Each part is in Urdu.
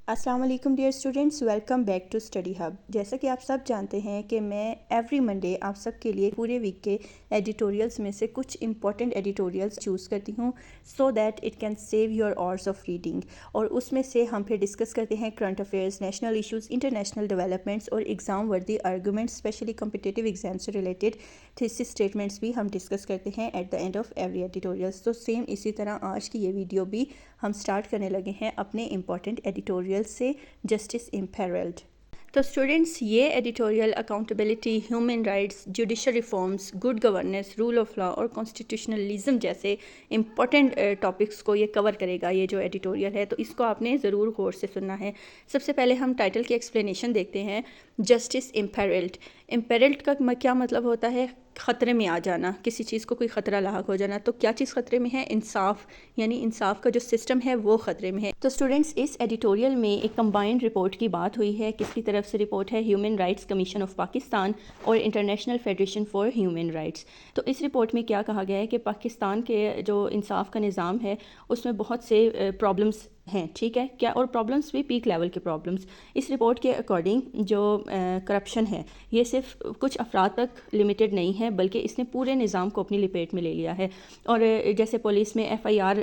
السلام علیکم dear students, welcome back to study hub. جیسا کہ آپ سب جانتے ہیں کہ میں ایوری منڈے آپ سب کے لیے پورے ویک کے ایڈیٹوریلز میں سے کچھ امپورٹنٹ ایڈیٹوریلز چوز کرتی ہوں so that it can save your hours of reading, اور اس میں سے ہم پھر ڈسکس کرتے ہیں current affairs, national issues, international developments اور exam worthy arguments, especially competitive exam سے ریلیٹڈ تھیسس اسٹیٹمنٹس بھی ہم ڈسکس کرتے ہیں at the end of every editorials. تو سیم اسی طرح آج کی یہ ویڈیو بھی ہم سٹارٹ کرنے لگے ہیں اپنے امپورٹنٹ ایڈیٹوریل سے جسٹس امپیرلڈ۔ تو اسٹوڈنٹس، یہ editorial accountability, human rights, judicial reforms, good governance, rule of law اور کانسٹیٹیوشنلزم جیسے امپورٹنٹ ٹاپکس کو یہ کور کرے گا۔ یہ جو ایڈیٹوریل ہے تو اس کو آپ نے ضرور غور سے سننا ہے۔ سب سے پہلے ہم ٹائٹل کی ایکسپلینیشن دیکھتے ہیں۔ جسٹس امپیرلڈ، امپیرلڈ کا کیا مطلب ہوتا ہے؟ خطرے میں آ جانا، کسی چیز کو کوئی خطرہ لاحق ہو جانا۔ تو کیا چیز خطرے میں ہے؟ انصاف، یعنی انصاف کا جو سسٹم ہے وہ خطرے میں ہے۔ تو اسٹوڈنٹس، اس ایڈیٹوریل میں ایک کمبائنڈ رپورٹ کی بات ہوئی ہے۔ کس کی طرف سے رپورٹ ہے؟ Human rights commission of Pakistan اور international federation for human rights. تو اس رپورٹ میں کیا کہا گیا ہے کہ پاکستان کے جو انصاف کا نظام ہے اس میں بہت سے پرابلمس ہیں، ٹھیک ہے کیا، اور پرابلمس بھی پیک لیول کے پرابلمس۔ اس رپورٹ کے اکارڈنگ جو کرپشن ہے یہ صرف کچھ افراد تک لمیٹڈ نہیں ہے بلکہ اس نے پورے نظام کو اپنی لپیٹ میں لے لیا ہے۔ اور جیسے پولیس میں FIR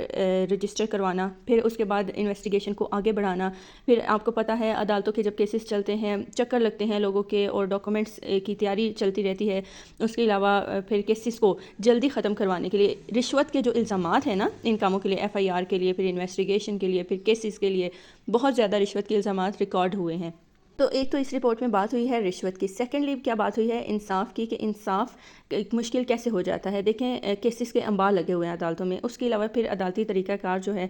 رجسٹر کروانا، پھر اس کے بعد انویسٹیگیشن کو آگے بڑھانا، پھر آپ کو پتہ ہے عدالتوں کے جب کیسز چلتے ہیں چکر لگتے ہیں لوگوں کے اور ڈاکومنٹس کی تیاری چلتی رہتی ہے۔ اس کے علاوہ پھر کیسز کو جلدی ختم کروانے کے لیے رشوت کے جو الزامات ہیں نا ان کاموں کے لیے، FIR کے لیے، پھر انویسٹیگیشن کے لیے، پھر کیسز کے لیے بہت زیادہ رشوت کے الزامات ریکارڈ ہوئے ہیں۔ تو ایک تو اس رپورٹ میں بات ہوئی ہے رشوت کی، سیکنڈلی کیا بات ہوئی ہے؟ انصاف کی، کہ انصاف مشکل کیسے ہو جاتا ہے۔ دیکھیں کیسز کے انبار لگے ہوئے ہیں عدالتوں میں، اس کے علاوہ پھر عدالتی طریقہ کار جو ہے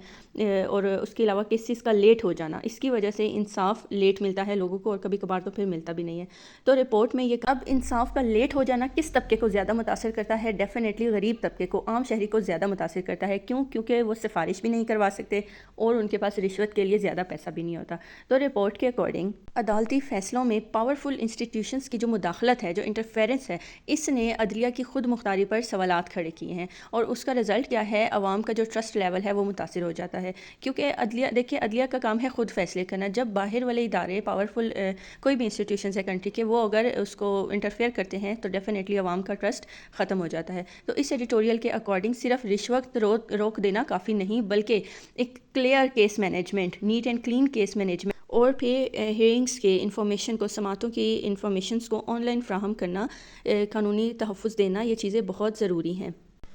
اور اس کے علاوہ کیسز کا لیٹ ہو جانا، اس کی وجہ سے انصاف لیٹ ملتا ہے لوگوں کو اور کبھی کبھار تو پھر ملتا بھی نہیں ہے۔ تو رپورٹ میں یہ اب انصاف کا لیٹ ہو جانا کس طبقے کو زیادہ متاثر کرتا ہے؟ ڈیفینیٹلی غریب طبقے کو، عام شہری کو زیادہ متاثر کرتا ہے۔ کیوں؟ کیونکہ وہ سفارش بھی نہیں کروا سکتے اور ان کے پاس رشوت کے لیے زیادہ پیسہ بھی نہیں ہوتا۔ تو رپورٹ کے اکارڈنگ عدالتی فیصلوں میں پاورفل انسٹیٹیوشنز کی جو مداخلت ہے، جو انٹرفیرنس ہے، اس نے عدلیہ کی خود مختاری پر سوالات کھڑے کیے ہیں، اور اس کا رزلٹ کیا ہے؟ عوام کا جو ٹرسٹ لیول ہے وہ متاثر ہو جاتا ہے۔ کیونکہ دیکھیے عدلیہ کا کام ہے خود فیصلے کرنا۔ جب باہر والے ادارے پاورفل کوئی بھی انسٹیٹیوشنز ہے کنٹری کے، وہ اگر اس کو انٹرفیئر کرتے ہیں تو ڈیفینیٹلی عوام کا ٹرسٹ ختم ہو جاتا ہے۔ تو اس ایڈیٹوریل کے اکارڈنگ صرف رشوت روک دینا کافی نہیں بلکہ ایک clear case management, net and clean case management, اور پھر ہیئرنگز کے انفارمیشن کو، سماعتوں کی انفارمیشنز کو آن لائن فراہم کرنا، قانونی تحفظ دینا، یہ چیزیں بہت ضروری ہیں۔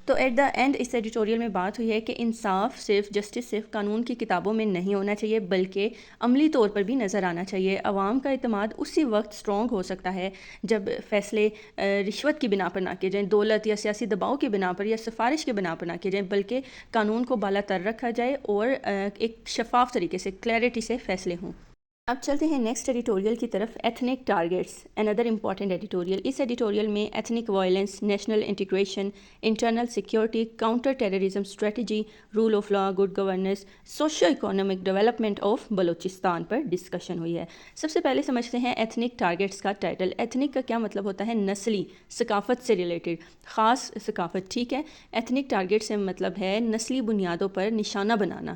تو ایٹ دا اینڈ اس ایڈیٹوریل میں بات ہوئی ہے کہ انصاف جسٹس صرف قانون کی کتابوں میں نہیں ہونا چاہیے بلکہ عملی طور پر بھی نظر آنا چاہیے۔ عوام کا اعتماد اسی وقت اسٹرانگ ہو سکتا ہے جب فیصلے رشوت کی بنا پر نہ کیے جائیں، دولت یا سیاسی دباؤ کی بنا پر یا سفارش کے بنا پر نہ کیے جائیں، بلکہ قانون کو بالا تر رکھا جائے اور ایک شفاف طریقے سے، کلیئرٹی سے فیصلے ہوں۔ اب چلتے ہیں نیکسٹ ایڈیٹوریل کی طرف، ایتھنک ٹارگیٹس، اندر امپورٹنٹ ایڈیٹوریل۔ اس ایڈیٹوریل میں ethnic violence, national integration, internal security, counter terrorism strategy, rule of law, good governance, socio economic development of Balochistan پر ڈسکشن ہوئی ہے۔ سب سے پہلے سمجھتے ہیں ایتھنک ٹارگیٹس کا ٹائٹل۔ ایتھنک کا کیا مطلب ہوتا ہے؟ نسلی، ثقافت سے ریلیٹڈ، خاص ثقافت، ٹھیک ہے۔ ایتھنک ٹارگیٹ سے مطلب ہے نسلی بنیادوں پر نشانہ بنانا،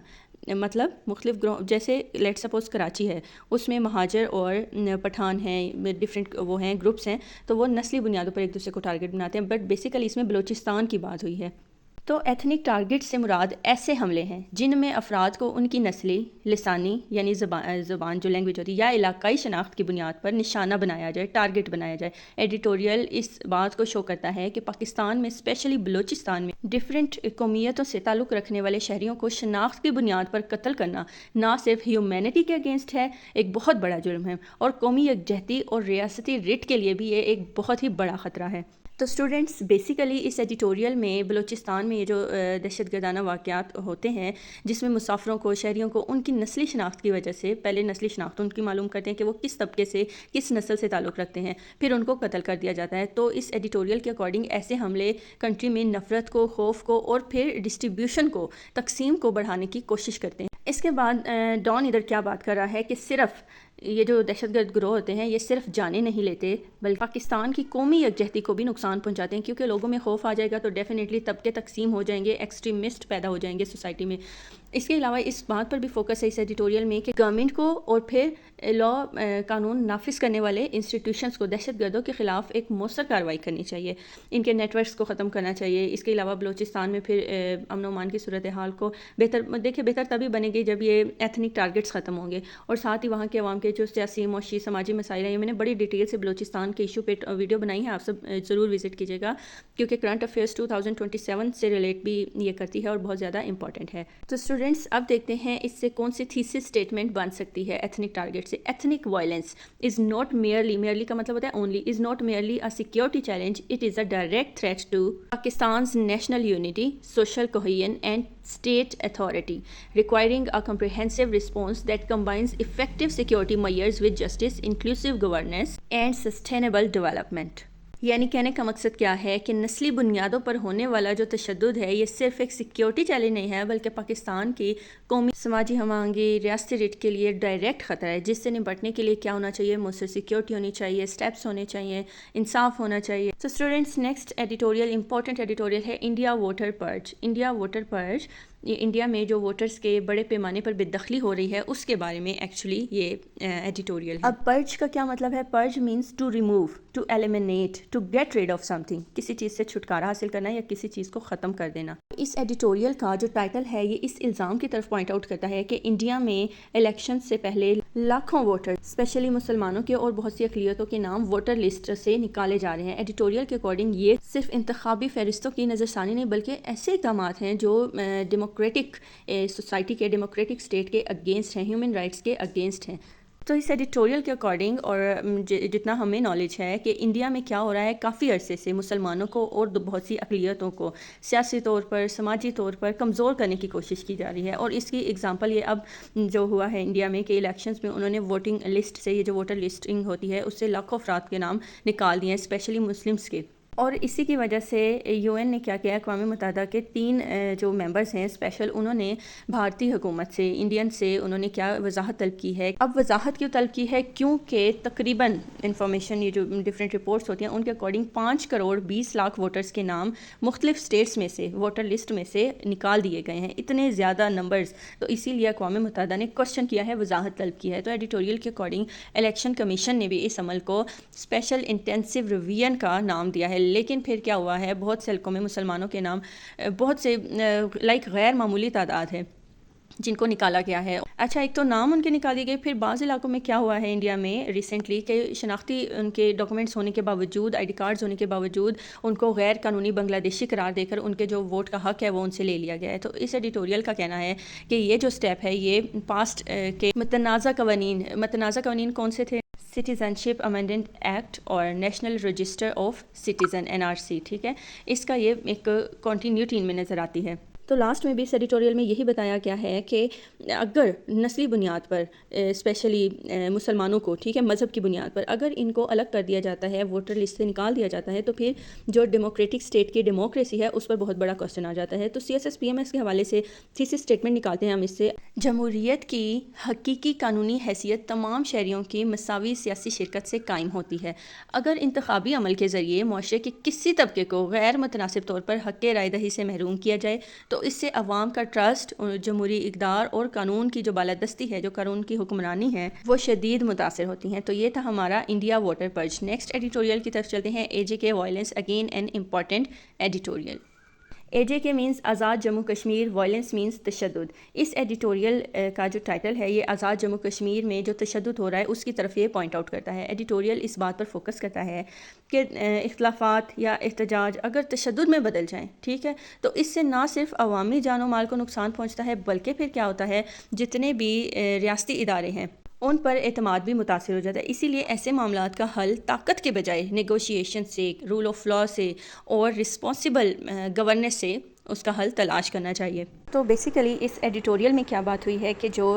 مطلب مختلف گروہ، جیسے لیٹ سپوز کراچی ہے، اس میں مہاجر اور پٹھان ہیں، ڈفرینٹ وہ ہیں، گروپس ہیں، تو وہ نسلی بنیادوں پر ایک دوسرے کو ٹارگٹ بناتے ہیں، بٹ بیسیکلی اس میں بلوچستان کی بات ہوئی ہے۔ تو ایتھنک ٹارگٹ سے مراد ایسے حملے ہیں جن میں افراد کو ان کی نسلی، لسانی یعنی زبان جو لینگویج ہوتی ہے، یا علاقائی شناخت کی بنیاد پر نشانہ بنایا جائے، ٹارگٹ بنایا جائے۔ ایڈیٹوریل اس بات کو شو کرتا ہے کہ پاکستان میں اسپیشلی بلوچستان میں ڈفرینٹ قومیتوں سے تعلق رکھنے والے شہریوں کو شناخت کی بنیاد پر قتل کرنا نہ صرف ہیومینٹی کے اگینسٹ ہے، ایک بہت بڑا جرم ہے، اور قومی یکجہتی اور ریاستی رٹ کے لیے بھی یہ ایک بہت ہی بڑا خطرہ ہے۔ تو اسٹوڈنٹس، بیسیکلی اس ایڈیٹوریل میں بلوچستان میں یہ جو دہشت گردانہ واقعات ہوتے ہیں جس میں مسافروں کو، شہریوں کو ان کی نسلی شناخت کی وجہ سے، پہلے نسلی شناخت ان کی معلوم کرتے ہیں کہ وہ کس طبقے سے، کس نسل سے تعلق رکھتے ہیں، پھر ان کو قتل کر دیا جاتا ہے۔ تو اس ایڈیٹوریل کے اکارڈنگ ایسے حملے کنٹری میں نفرت کو، خوف کو اور پھر ڈسٹریبیوشن کو، تقسیم کو بڑھانے کی کوشش کرتے ہیں۔ اس کے بعد ڈان ادھر کیا بات کر رہا ہے کہ صرف یہ جو دہشت گرد گروہ ہوتے ہیں یہ صرف جانے نہیں لیتے بلکہ پاکستان کی قومی یکجہتی کو بھی نقصان پہنچاتے ہیں، کیونکہ لوگوں میں خوف آ جائے گا تو ڈیفینیٹلی طبقے تقسیم ہو جائیں گے، ایکسٹریمسٹ پیدا ہو جائیں گے سوسائٹی میں۔ اس کے علاوہ اس بات پر بھی فوکس ہے اس ایڈیٹوریل میں کہ گورنمنٹ کو اور پھر قانون نافذ کرنے والے انسٹیٹیوشنز کو دہشت گردوں کے خلاف ایک مؤثر کارروائی کرنی چاہیے، ان کے نیٹ ورکس کو ختم کرنا چاہیے۔ اس کے علاوہ بلوچستان میں پھر امن و امان کی صورتحال کو بہتر تبھی بنے گی جب یہ ایتھنک ٹارگٹس ختم ہوں گے، اور ساتھ ہی وہاں کے عوام کے جو سیاسی، معاشی، سماجی مسائل ہیں، یہ میں نے بڑی ڈیٹیل سے بلوچستان کے ایشو پہ ویڈیو بنائی ہے، آپ سب ضرور وزٹ کیجیے گا، کیونکہ کرنٹ افیئرس 2027 سے ریلیٹ بھی یہ کرتی ہے اور بہت زیادہ امپورٹنٹ ہے۔ تو اسٹوڈنٹس اب دیکھتے ہیں اس سے کون سی تھیسس اسٹیٹمنٹ بن سکتی ہے ایتھنک ٹارگٹ سے۔ Ethnic violence is not merely کا مطلب ہوتا ہے only, is not merely a security challenge, it is a direct threat to Pakistan's national unity, social cohesion and state authority, requiring a comprehensive response that combines effective security measures with justice, inclusive governance and sustainable development۔ یعنی کہنے کا مقصد کیا ہے کہ نسلی بنیادوں پر ہونے والا جو تشدد ہے یہ صرف ایک سیکیورٹی چیلنج نہیں ہے، بلکہ پاکستان کی قومی سماجی ہم آہنگی، ریاستی ریٹ کے لیے ڈائریکٹ خطرہ ہے، جس سے نپٹنے کے لیے کیا ہونا چاہیے، مؤثر سیکیورٹی ہونی چاہیے، اسٹیپس ہونے چاہیے، انصاف ہونا چاہیے۔ تو students next editorial, important editorial ہے India voter purge. India voter purge, India میں جو ووٹرز کے بڑے پیمانے پر بے دخلی ہو رہی ہے اس کے بارے میں ایکچولی یہ ایڈیٹوریل ہے۔ اب پرچ کا کیا مطلب ہے؟ Purge means to remove, to eliminate, to get rid of something, کسی چیز سے چھٹکارا حاصل کرنا یا کسی چیز کو ختم کر دینا۔ اس ایڈیٹوریل کا جو ٹائٹل ہے یہ اس الزام کی طرف پوائنٹ آؤٹ کرتا ہے کہ انڈیا میں الیکشن سے پہلے لاکھوں ووٹر، اسپیشلی مسلمانوں کے اور بہت سی اقلیتوں کے نام ووٹر لسٹ سے نکالے جا رہے ہیں۔ ایڈیٹوریل کے اکارڈنگ یہ صرف انتخابی فہرستوں کی نظر ثانی نہیں بلکہ ایسے اقدامات ہیں جو ڈیموکریٹک سوسائٹی کے، ڈیموکریٹک اسٹیٹ کے اگینسٹ ہیں، ہیومن رائٹس کے اگینسٹ ہیں۔ تو اس ایڈیٹوریل کے اکارڈنگ اور جتنا ہمیں نالج ہے کہ انڈیا میں کیا ہو رہا ہے، کافی عرصے سے مسلمانوں کو اور بہت سی اقلیتوں کو سیاسی طور پر، سماجی طور پر کمزور کرنے کی کوشش کی جا رہی ہے، اور اس کی اگزامپل یہ اب جو ہوا ہے انڈیا میں کہ الیکشنز میں انہوں نے ووٹنگ لسٹ سے، یہ جو ووٹر لسٹنگ ہوتی ہے اس سے لاکھوں افراد کے نام نکال دیے ہیں، اسپیشلی مسلمس کے۔ اور اسی کی وجہ سے یو این نے کیا کیا، اقوام متحدہ کے 3 جو ممبرز ہیں اسپیشل، انہوں نے بھارتی حکومت سے، انڈین سے انہوں نے کیا وضاحت طلب کی ہے۔ اب وضاحت کیوں طلب کی ہے؟ کیونکہ تقریباً انفارمیشن، یہ جو ڈفرینٹ رپورٹس ہوتی ہیں ان کے اکارڈنگ 5 کروڑ 20 لاکھ ووٹرز کے نام مختلف اسٹیٹس میں سے ووٹر لسٹ میں سے نکال دیے گئے ہیں، اتنے زیادہ نمبرز۔ تو اسی لیے اقوام متحدہ نے کوشچن کیا ہے، وضاحت طلب کی ہے۔ تو ایڈیٹوریل کے اکارڈنگ الیکشن کمیشن نے بھی اس عمل کو اسپیشل انٹینسو ریویژن کا نام دیا ہے، لیکن پھر کیا ہوا ہے، بہت سے حلقوں میں مسلمانوں کے نام بہت سے غیر معمولی تعداد ہے جن کو نکالا گیا ہے۔ اچھا، ایک تو نام ان کے نکال دیے گئے، پھر بعض علاقوں میں کیا ہوا ہے انڈیا میں ریسنٹلی کہ شناختی ان کے ڈاکومنٹس ہونے کے باوجود، آئی ڈی کارڈز ہونے کے باوجود ان کو غیر قانونی بنگلہ دیشی قرار دے کر ان کے جو ووٹ کا حق ہے وہ ان سے لے لیا گیا ہے۔ تو اس ایڈیٹوریل کا کہنا ہے کہ یہ جو سٹیپ ہے یہ پاسٹ کے متنازع قوانین کون سے تھے؟ سٹیزن شپ امینڈمنٹ ایکٹ اور national register of citizen NRC، ٹھیک ہے، اس کا یہ ایک کنٹینیوٹی ان میں نظر آتی ہے۔ تو لاسٹ میں بھی اس ایڈیٹوریل میں یہی بتایا گیا ہے کہ اگر نسلی بنیاد پر اسپیشلی مسلمانوں کو، ٹھیک ہے، مذہب کی بنیاد پر اگر ان کو الگ کر دیا جاتا ہے، ووٹر لسٹ سے نکال دیا جاتا ہے، تو پھر جو ڈیموکریٹک اسٹیٹ کی ڈیموکریسی ہے اس پر بہت بڑا کوسچن آ جاتا ہے۔ تو CSSPMS کے حوالے سے تھیسس اسٹیٹمنٹ نکالتے ہیں ہم اس سے، جمہوریت کی حقیقی قانونی حیثیت تمام شہریوں کی مساوی سیاسی شرکت سے قائم ہوتی ہے۔ اگر انتخابی عمل کے ذریعے معاشرے کے کسی طبقے کو غیر متناسب طور پر حق رائے دہی سے محروم کیا جائے تو اس سے عوام کا ٹرسٹ، جمہوری اقدار اور قانون کی جو بالادستی ہے، جو قانون کی حکمرانی ہے، وہ شدید متاثر ہوتی ہیں۔ تو یہ تھا ہمارا انڈیا ووٹر پرچ۔ نیکسٹ ایڈیٹوریل کی طرف چلتے ہیں، AJK violence, again an important editorial. AJK means Azad Jammu Kashmir, violence means تشدد۔ اس ایڈیٹوریل کا جو ٹائٹل ہے یہ آزاد جموں کشمیر میں جو تشدد ہو رہا ہے اس کی طرف یہ پوائنٹ آؤٹ کرتا ہے۔ ایڈیٹوریل اس بات پر فوکس کرتا ہے کہ اختلافات یا احتجاج اگر تشدد میں بدل جائیں، ٹھیک ہے، تو اس سے نہ صرف عوامی جان و مال کو نقصان پہنچتا ہے بلکہ پھر کیا ہوتا ہے، جتنے بھی ریاستی ادارے ہیں ان پر اعتماد بھی متاثر ہو جاتا ہے۔ اسی لیے ایسے معاملات کا حل طاقت کے بجائے نیگوشیشن سے، رول آف لاء سے اور رسپانسبل گورننس سے اس کا حل تلاش کرنا چاہیے۔ تو بیسیکلی اس ایڈیٹوریل میں کیا بات ہوئی ہے کہ جو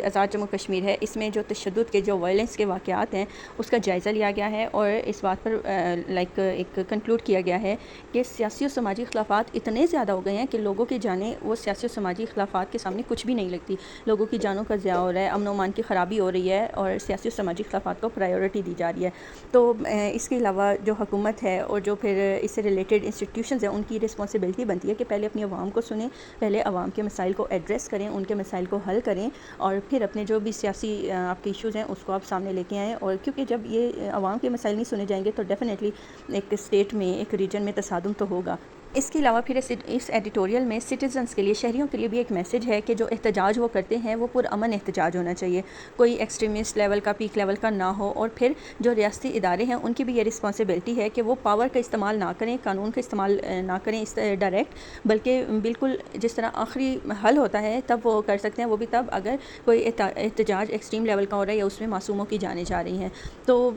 آزاد جموں کشمیر ہے اس میں جو تشدد کے جو وائلنس کے واقعات ہیں اس کا جائزہ لیا گیا ہے، اور اس بات پر ایک کنکلوڈ کیا گیا ہے کہ سیاسی و سماجی اختلافات اتنے زیادہ ہو گئے ہیں کہ لوگوں کی جانیں وہ سیاسی و سماجی اختلافات کے سامنے کچھ بھی نہیں لگتی، لوگوں کی جانوں کا ضیاع ہو رہا ہے، امن و امان کی خرابی ہو رہی ہے، اور سیاسی و سماجی اختلافات کو پرائیورٹی دی جا رہی ہے۔ تو اس کے علاوہ جو حکومت ہے اور جو پھر اس سے ریلیٹڈ انسٹیٹیوشنز ہیں ان کی رسپانسبلٹی بنتی ہے کہ پہلے اپنی عوام کو سنیں، پہلے عوام کے مسائل کو ایڈریس کریں، ان کے مسائل کو حل کریں، اور پھر اپنے جو بھی سیاسی آپ کے ایشوز ہیں اس کو آپ سامنے لے کے آئیں، اور کیونکہ جب یہ عوام کے مسائل نہیں سنے جائیں گے تو ڈیفینیٹلی ایک اسٹیٹ میں ایک ریجن میں تصادم تو ہوگا۔ اس کے علاوہ پھر اس ایڈیٹوریل میں سٹیزنز کے لیے، شہریوں کے لیے بھی ایک میسیج ہے کہ جو احتجاج وہ کرتے ہیں وہ پرامن احتجاج ہونا چاہیے، کوئی ایکسٹریمسٹ لیول کا، پیک لیول کا نہ ہو، اور پھر جو ریاستی ادارے ہیں ان کی بھی یہ رسپانسبلٹی ہے کہ وہ پاور کا استعمال نہ کریں، قانون کا استعمال نہ کریں اس ڈائریکٹ، بلکہ بالکل جس طرح آخری حل ہوتا ہے تب وہ کر سکتے ہیں، وہ بھی تب اگر کوئی احتجاج ایکسٹریم لیول کا ہو رہا ہے یا اس میں معصوموں کی جانیں جا رہی ہیں۔ تو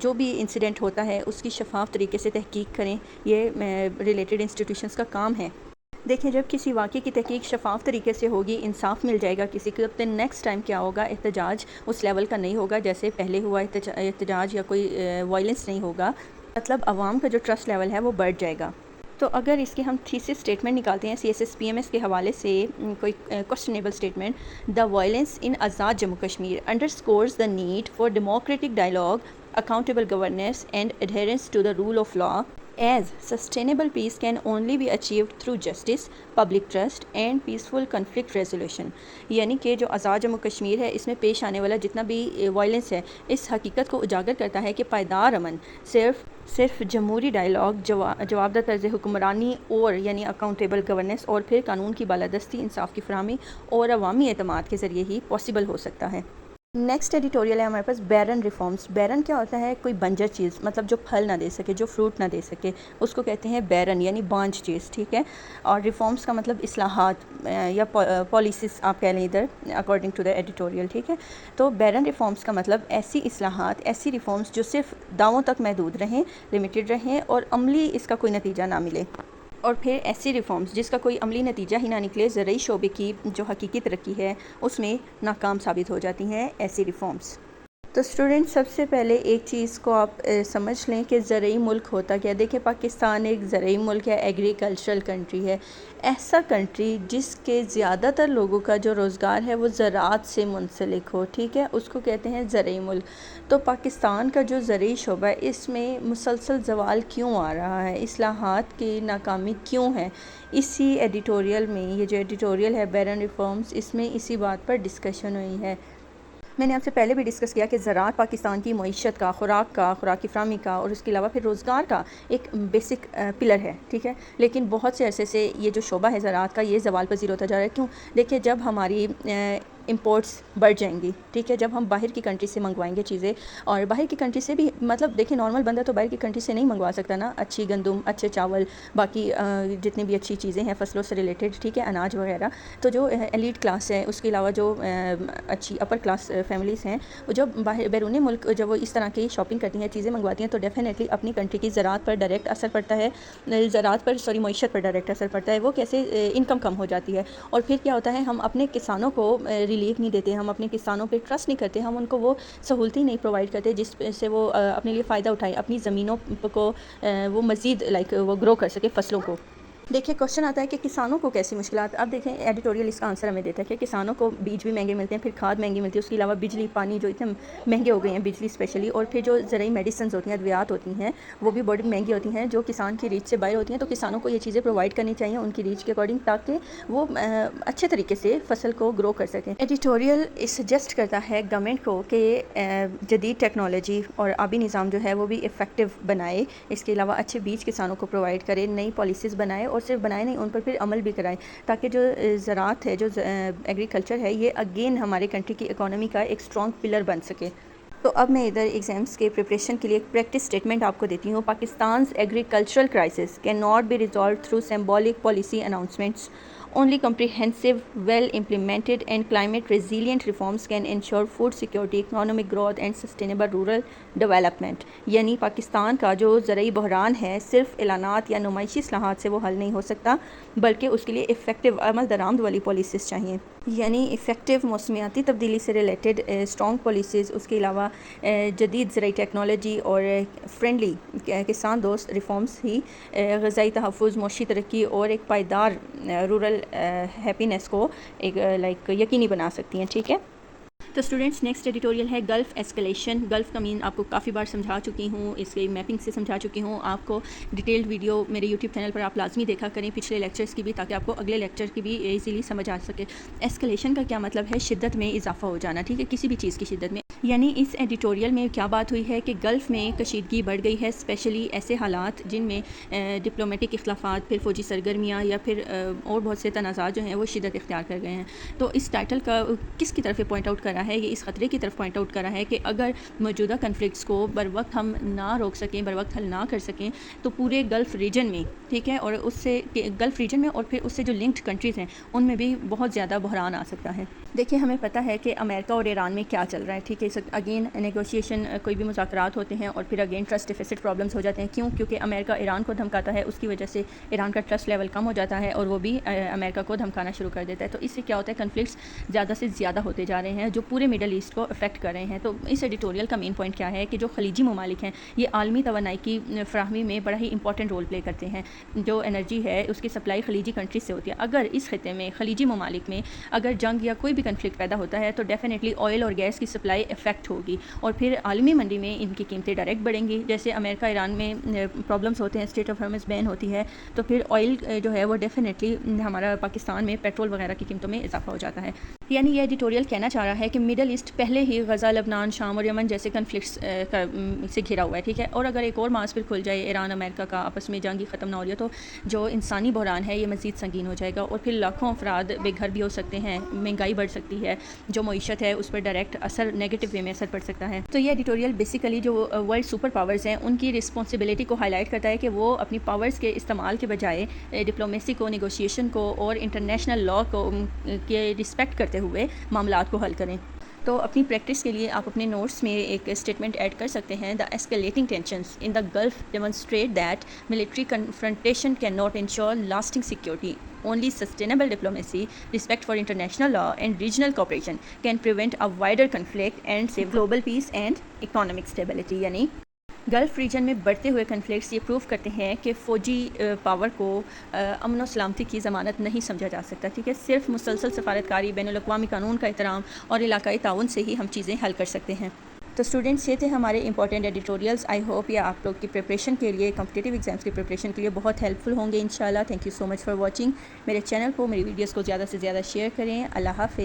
جو بھی انسیڈنٹ ہوتا ہے اس کی شفاف طریقے سے تحقیق کریں، یہ ریلیٹڈ انسٹیٹیوشنز کا کام ہے۔ دیکھیں جب کسی واقعے کی تحقیق شفاف طریقے سے ہوگی، انصاف مل جائے گا کسی کو، تو نیکسٹ ٹائم کیا ہوگا، احتجاج اس لیول کا نہیں ہوگا جیسے پہلے ہوا احتجاج، یا کوئی وائلنس نہیں ہوگا، مطلب عوام کا جو ٹرسٹ لیول ہے وہ بڑھ جائے گا۔ تو اگر اس کی ہم تھیسس اسٹیٹمنٹ نکالتے ہیں CSS-PMS کے حوالے سے، کوئی questionable statement, the violence in Azad Jammu Kashmir underscores the need for democratic dialogue, accountable governance and adherence to the rule of law, as sustainable peace can only be achieved through justice, public trust and peaceful conflict resolution۔ یعنی کہ جو آزاد جموں کشمیر ہے اس میں پیش آنے والا جتنا بھی وائلنس ہے اس حقیقت کو اجاگر کرتا ہے کہ پائیدار امن صرف جمہوری ڈائلاگ، جوابدہ طرز حکمرانی، اور یعنی اکاؤنٹیبل گورننس، اور پھر قانون کی بالادستی، انصاف کی فراہمی اور عوامی اعتماد کے ذریعے ہی پاسبل ہو سکتا ہے۔ نیکسٹ ایڈیٹوریل ہے ہمارے پاس بیرن ریفارمز۔ بیرن کیا ہوتا ہے؟ کوئی بنجر چیز، مطلب جو پھل نہ دے سکے، جو فروٹ نہ دے سکے، اس کو کہتے ہیں بیرن، یعنی بانج چیز، ٹھیک ہے۔ اور ریفارمز کا مطلب اصلاحات یا پالیسیز آپ کہہ لیں ادھر، اکارڈنگ ٹو دا ایڈیٹوریل، ٹھیک ہے۔ تو بیرن ریفارمز کا مطلب ایسی اصلاحات، ایسی ریفارمز جو صرف دعووں تک محدود رہیں، لمیٹڈ رہیں، اور عملی اس کا کوئی نتیجہ نہ ملے، اور پھر ایسی ریفارمز جس کا کوئی عملی نتیجہ ہی نہ نکلے، زرعی شعبے کی جو حقیقی ترقی ہے اس میں ناکام ثابت ہو جاتی ہیں ایسی ریفارمز۔ تو اسٹوڈنٹ سب سے پہلے ایک چیز کو آپ سمجھ لیں کہ زرعی ملک ہوتا کیا۔ دیکھیں پاکستان ایک زرعی ملک ہے، ایگریکلچرل کنٹری ہے، ایسا کنٹری جس کے زیادہ تر لوگوں کا جو روزگار ہے وہ زراعت سے منسلک ہو، ٹھیک ہے، اس کو کہتے ہیں زرعی ملک۔ تو پاکستان کا جو زرعی شعبہ ہے اس میں مسلسل زوال کیوں آ رہا ہے، اصلاحات کی ناکامی کیوں ہے، اسی ایڈیٹوریل میں، یہ جو ایڈیٹوریل ہے بیرن ریفارمز، اس میں اسی بات پر ڈسکشن ہوئی ہے۔ میں نے آپ سے پہلے بھی ڈسکس کیا کہ زراعت پاکستان کی معیشت کا، خوراک کی فراہمی کا، اور اس کے علاوہ پھر روزگار کا ایک بیسک پلر ہے، ٹھیک ہے۔ لیکن بہت سے عرصے سے یہ جو شعبہ ہے زراعت کا یہ زوال پذیر ہوتا جا رہا ہے۔ کیوں؟ دیکھیں جب ہماری امپورٹس بڑھ جائیں گی، ٹھیک ہے، جب ہم باہر کی کنٹری سے منگوائیں گے چیزیں، اور باہر کی کنٹری سے بھی مطلب دیکھیں نارمل بندہ تو باہر کی کنٹری سے نہیں منگوا سکتا نا، اچھی گندم، اچھے چاول، باقی جتنی بھی اچھی چیزیں ہیں فصلوں سے ریلیٹڈ، ٹھیک ہے، اناج وغیرہ۔ تو جو ایلیٹ کلاس ہے، اس کے علاوہ جو اچھی اپر کلاس فیملیز ہیں، وہ جب بیرونی ملک جب وہ اس طرح کی شاپنگ کرتی ہیں، چیزیں منگواتی ہیں، تو ڈیفینیٹلی اپنی کنٹری کی زراعت پر ڈائریکٹ اثر پڑتا ہے، معیشت پر ڈائریکٹ اثر پڑتا ہے، وہ کیسے انکم کم ہو جاتی ہے۔ اور پھر کیا ہوتا ہے، ہم اپنے کسانوں کو ریلیف نہیں دیتے، ہم اپنے کسانوں پہ ٹرسٹ نہیں کرتے، ہم ان کو وہ سہولتی نہیں پرووائڈ کرتے جس سے وہ اپنے لیے فائدہ اٹھائیں، اپنی زمینوں کو وہ مزید وہ گرو کر سکے فصلوں کو۔ دیکھیں کوشچن آتا ہے کہ کسانوں کو کیسی مشکلات، اب دیکھیں ایڈیٹوریل اس کا آنسر ہمیں دیتا ہے کہ کسانوں کو بیج بھی مہنگے ملتے ہیں، پھر کھاد مہنگی ملتی ہے، اس کے علاوہ بجلی، پانی جو اتنے مہنگے ہو گئے ہیں، بجلی اسپیشلی، اور پھر جو زرعی میڈیسنز ہوتی ہیں، ادویات ہوتی ہیں، وہ بھی بڑی مہنگی ہوتی ہیں جو کسان کی ریچ سے باہر ہوتی ہیں۔ تو کسانوں کو یہ چیزیں پرووائڈ کرنی چاہیے ان کی ریچ کے اکارڈنگ، تاکہ وہ اچھے طریقے سے فصل کو گرو کر سکیں۔ ایڈیٹوریل سجیسٹ کرتا ہے گورنمنٹ کو کہ جدید ٹیکنالوجی اور آبی نظام جو ہے وہ بھی افیکٹو بنائے، اس کے علاوہ اچھے بیج کسانوں کو پرووائڈ کرے، نئی پالیسیز بنائے، اور صرف بنائے نہیں، ان پر پھر عمل بھی کرائے، تاکہ جو زراعت ہے، جو ایگریکلچر ہے، یہ اگین ہمارے کنٹری کی اکانومی کا ایک اسٹرانگ پلر بن سکے۔ تو اب میں ادھر ایگزامس کے پریپریشن کے لیے ایک پریکٹس اسٹیٹمنٹ آپ کو دیتی ہوں۔ پاکستان's agricultural crisis cannot be resolved through symbolic policy announcements Only comprehensive, well-implemented and climate-resilient reforms can ensure food security, economic growth and sustainable rural development. یعنی پاکستان کا جو زرعی بحران ہے صرف اعلانات یا نمائشی اصلاحات سے وہ حل نہیں ہو سکتا، بلکہ اس کے لیے افیکٹو عمل درآمد والی پالیسیز چاہیے. یعنی افیکٹو موسمیاتی تبدیلی سے ریلیٹڈ اسٹرانگ پالیسیز، اس کے علاوہ جدید زرعی ٹیکنالوجی اور فرینڈلی کسان دوست ریفارمز ہی غذائی تحفظ، معاشی ترقی اور ایک پائیدار رورل ہیپینس کو ایک یقینی بنا سکتی ہیں. ٹھیک ہے. تو اسٹوڈنٹس نیکسٹ ایڈیٹوریل ہے گلف ایسکلیشن. گلف کا مین آپ کو کافی بار سمجھا چکی ہوں، اس کی میپنگ سے سمجھا چکی ہوں. آپ کو ڈیٹیلڈ ویڈیو میرے یوٹیوب چینل پر آپ لازمی دیکھا کریں پچھلے لیکچرز کی بھی، تاکہ آپ کو اگلے لیکچر کی بھی ایزیلی سمجھ آ سکے. ایسکلیشن کا کیا مطلب ہے؟ شدت میں اضافہ ہو جانا. ٹھیک ہے، کسی بھی چیز کی شدت میں. یعنی اس ایڈیٹوریل میں کیا بات ہوئی ہے کہ گلف میں کشیدگی بڑھ گئی ہے، اسپیشلی ایسے حالات جن میں ڈپلومیٹک اختلافات، پھر فوجی سرگرمیاں یا پھر اور بہت سے تنازعات جو ہیں وہ شدت اختیار کر گئے ہیں. تو اس ٹائٹل کا کس کی طرف پوائنٹ آؤٹ کرا ہے؟ یہ اس خطرے کی طرف پوائنٹ آؤٹ کرا ہے کہ اگر موجودہ کنفلکٹس کو بر وقت ہم نہ روک سکیں، بر وقت حل نہ کر سکیں، تو پورے گلف ریجن میں، ٹھیک ہے، اور اس سے گلف ریجن میں اور پھر اس سے جو لنکڈ کنٹریز ہیں ان میں بھی بہت زیادہ بحران آ سکتا ہے. دیکھیں، ہمیں پتہ ہے کہ امریکہ اور ایران میں کیا چل رہا ہے. ٹھیک ہے، اگین نیگوشیشن، کوئی بھی مذاکرات ہوتے ہیں اور پھر اگین ٹرسٹ ڈیفیسٹ پرابلمس ہو جاتے ہیں. کیوں؟ کیونکہ امریکہ ایران کو دھمکاتا ہے، اس کی وجہ سے ایران کا ٹرسٹ لیول کم ہو جاتا ہے اور وہ بھی امریکہ کو دھمکانا شروع کر دیتا ہے. تو اس سے کیا ہوتا ہے؟ کنفلکٹس زیادہ سے زیادہ ہوتے جا رہے ہیں جو پورے مڈل ایسٹ کو افیکٹ کر رہے ہیں. تو اس ایڈیٹوریل کا مین پوائنٹ کیا ہے کہ جو خلیجی ممالک ہیں یہ عالمی توانائی کی فراہمی میں بڑا ہی امپورٹنٹ رول پلے کرتے ہیں. جو انرجی ہے اس کی سپلائی خلیجی کنٹریز سے ہوتی ہے. اگر اس خطے میں خلیجی ممالک میں اگر جنگ یا کوئی بھی کنفلکٹ پیدا ہوتا ہے تو ڈیفینیٹلی آئل اور گیس کی سپلائی افیکٹ ہوگی اور پھر عالمی منڈی میں ان کی قیمتیں ڈائریکٹ بڑھیں گی. جیسے امریکہ ایران میں پرابلمس ہوتے ہیں، اسٹیٹ آف ہارمز بین ہوتی ہے، تو پھر آئل جو ہے وہ ڈیفینیٹلی ہمارا پاکستان میں پیٹرول وغیرہ کی قیمتوں میں اضافہ ہو جاتا ہے. یعنی یہ ایڈیٹوریل کہنا چاہ رہا ہے کہ مڈل ایسٹ پہلے ہی غزہ، لبنان، شام اور یمن جیسے کنفلکٹس سے گھرا ہوا ہے. ٹھیک ہے، اور اگر ایک اور ماس پھر کھل جائے ایران امریکہ کا آپس میں جنگ ہی ختم نہ ہو رہی ہے، تو جو انسانی بحران ہے یہ مزید سنگین ہو جائے گا اور پھر لاکھوں افراد بے گھر بھی ہو سکتے ہیں، مہنگائی بڑھ سکتی ہے، جو معیشت ہے اس پر ڈائریکٹ اثر، نیگیٹو وے میں اثر پڑ سکتا ہے. تو یہ ایڈیٹوریل بیسیکلی جو ورلڈ سپر پاورز ہیں ان کی رسپانسبلٹی کو ہائی لائٹ کرتا ہے کہ وہ اپنی پاورز کے استعمال کے بجائے ڈپلومیسی کو، نیگوشیشن کو اور انٹرنیشنل لا کو کے رسپیکٹ کرتے ہوئے معاملات کو حل کریں. تو اپنی پریکٹس کے لیے آپ اپنے نوٹس میں ایک اسٹیٹمنٹ ایڈ کر سکتے ہیں: the escalating tensions in the Gulf demonstrate that military confrontation can not ensure lasting security. Only sustainable diplomacy, respect for international law and regional cooperation can prevent a wider conflict and save global peace and economic stability. یعنی گلف ریجن میں بڑھتے ہوئے کنفلکٹس یہ پروف کرتے ہیں کہ فوجی پاور کو امن و سلامتی کی ضمانت نہیں سمجھا جا سکتا. ٹھیک ہے، صرف مسلسل سفارتکاری، بین الاقوامی قانون کا احترام اور علاقائی تعاون سے ہی ہم چیزیں حل کر سکتے ہیں. تو اسٹوڈنٹس، یہ تھے ہمارے امپورٹنٹ ایڈیٹوریلز. آئی ہوپ یہ آپ لوگ کی پریپریشن کے لیے، کمپٹیٹیو ایگزامس کی پریپریشن کے لیے بہت ہیلپ فل ہوں گے انشاءاللہ. Thank you so much for watching. میرے چینل کو، میری ویڈیوز کو زیادہ سے زیادہ شیئر کریں. اللہ حافظ.